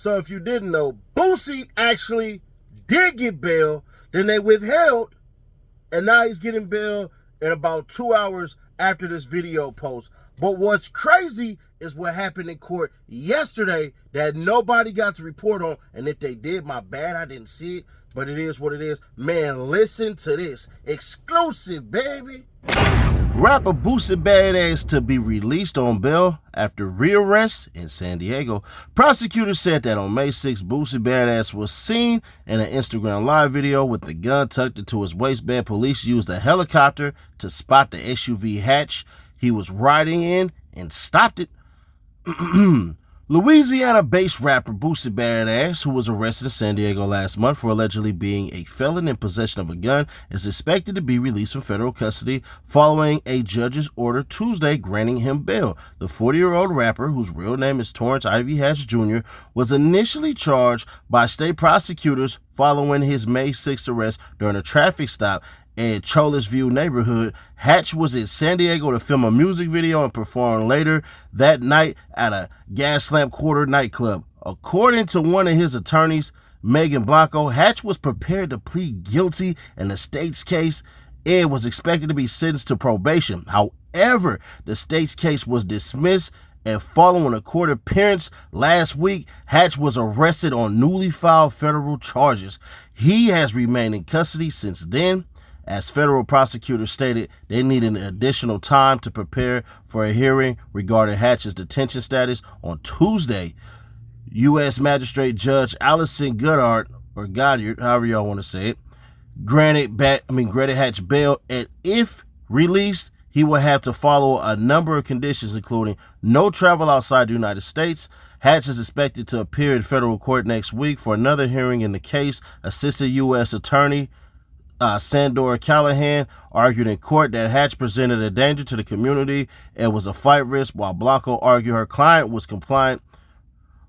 So if you didn't know, Boosie actually did get bail, then they withheld, and now he's getting bail in about 2 hours after this video post. But what's crazy is what happened in court yesterday that nobody got to report on. And if they did, my bad, I didn't see it. But it is what it is. Man, listen to this. Exclusive, baby. Rapper Boosie Badass to be released on bail after rearrest in San Diego. Prosecutors said that on May 6, Boosie Badass was seen in an Instagram live video with the gun tucked into his waistband. Police used a helicopter to spot the SUV hatch he was riding in and stopped it. Louisiana-based rapper Boosie Badass, who was arrested in San Diego last month for allegedly being a felon in possession of a gun, is expected to be released from federal custody following a judge's order Tuesday granting him bail. The 40-year-old rapper, whose real name is Torrance Ivy Hatch Jr., was initially charged by state prosecutors following his May 6th arrest during a traffic stop in Cholas View neighborhood. Hatch was in San Diego to film a music video and perform later that night at a Gaslamp Quarter nightclub. According to one of his attorneys, Megan Blanco, Hatch was prepared to plead guilty in the state's case and was expected to be sentenced to probation. However, the state's case was dismissed, and following a court appearance last week, Hatch was arrested on newly filed federal charges. He has remained in custody since then. As federal prosecutors stated, they needed additional time to prepare for a hearing regarding Hatch's detention status. On Tuesday, U.S. Magistrate Judge Allison Goddard, or Goddard, however y'all want to say it, granted Hatch bail, and if released, he will have to follow a number of conditions, including no travel outside the United States. Hatch is expected to appear in federal court next week for another hearing in the case. Assistant U.S. Attorney Sandor Callahan argued in court that Hatch presented a danger to the community and was a flight risk, while Blanco argued her client was compliant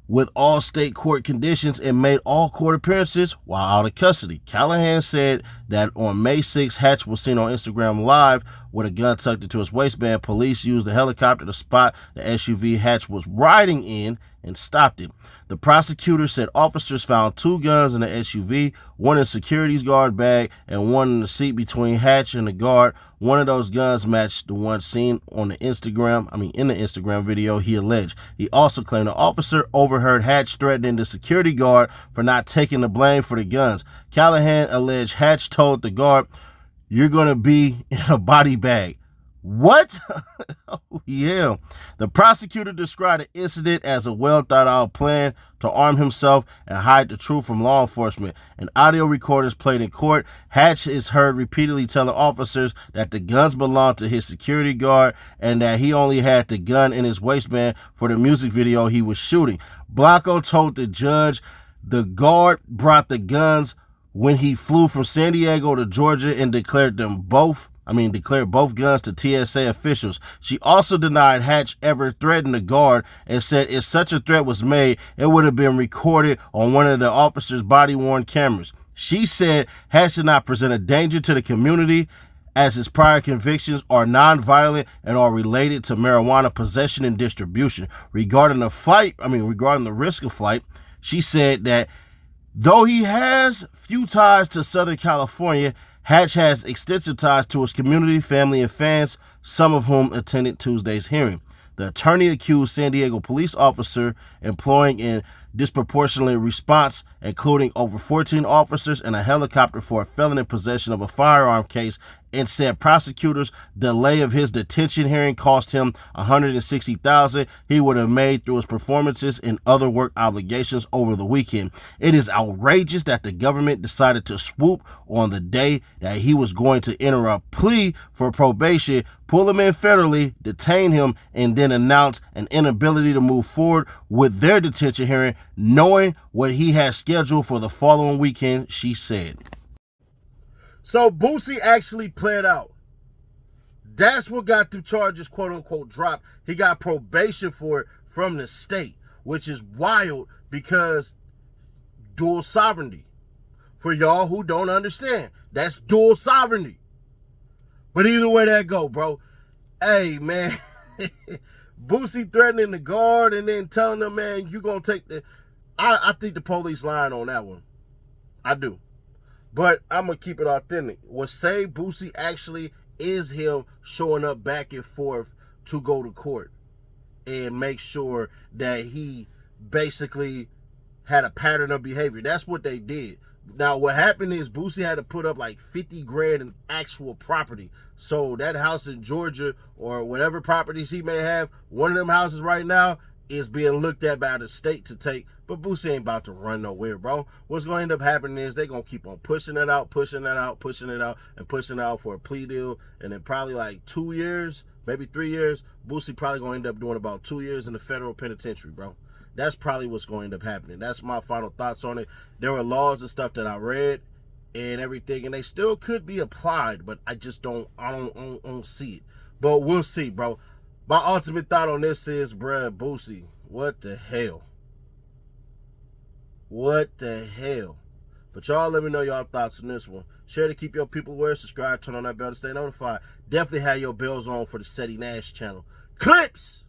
with all state court conditions and made all court appearances while out of custody. Callahan said that on May 6, Hatch was seen on Instagram Live with a gun tucked into his waistband. Police used a helicopter to spot the SUV Hatch was riding in and stopped it. The prosecutor said officers found 2 guns in the SUV, one in security's guard bag and one in the seat between Hatch and the guard. One of those guns matched the one seen on the in the Instagram video, he alleged. He also claimed the officer overheard Hatch threatening the security guard for not taking the blame for the guns. Callahan alleged Hatch told the guard, "You're going to be in a body bag." What? Oh, yeah. The prosecutor described the incident as a well-thought-out plan to arm himself and hide the truth from law enforcement. An audio recording is played in court. Hatch is heard repeatedly telling officers that the guns belonged to his security guard and that he only had the gun in his waistband for the music video he was shooting. Blanco told the judge the guard brought the guns when he flew from San Diego to Georgia and declared both guns to TSA officials. She also denied Hatch ever threatened the guard and said if such a threat was made, it would have been recorded on one of the officer's body-worn cameras. She said Hatch did not present a danger to the community as his prior convictions are nonviolent and are related to marijuana possession and distribution. Regarding the risk of flight, she said that though he has few ties to Southern California, Hatch has extensive ties to his community, family, and fans, some of whom attended Tuesday's hearing. The attorney accused San Diego police officer employing a disproportionate response, including over 14 officers and a helicopter for a felon in possession of a firearm case, and said prosecutors' delay of his detention hearing cost him $160,000 he would have made through his performances and other work obligations over the weekend. It is outrageous that the government decided to swoop on the day that he was going to enter a plea for probation, pull him in federally, detain him, and then announce an inability to move forward with their detention hearing, knowing what he had scheduled for the following weekend, she said. So Boosie actually pled out. That's what got the charges, quote unquote, dropped. He got probation for it from the state, which is wild because dual sovereignty. For y'all who don't understand, that's dual sovereignty. But either way that go, bro. Hey, man. Boosie threatening the guard and then telling them, man, you gonna take the... I think the police lying on that one. I do. But I'm going to keep it authentic. What say Boosie actually is him showing up back and forth to go to court and make sure that he basically had a pattern of behavior. That's what they did. Now, what happened is Boosie had to put up like 50 grand in actual property. So that house in Georgia or whatever properties he may have, one of them houses right now is being looked at by the state to take. But Boosie ain't about to run nowhere, bro. What's going to end up happening is they're going to keep on pushing it out, pushing it out, pushing it out, and pushing it out for a plea deal. And then probably like 2 years, maybe 3 years, Boosie probably going to end up doing about 2 years in the federal penitentiary, bro. That's probably what's going to end up happening. That's my final thoughts on it. There were laws and stuff that I read and everything, and they still could be applied, but I just don't see it. But we'll see, bro. My ultimate thought on this is, bruh, Boosie, what the hell? What the hell? But y'all let me know y'all thoughts on this one. Share to keep your people aware. Subscribe, turn on that bell to stay notified. Definitely have your bells on for the Seti Nash channel. Clips!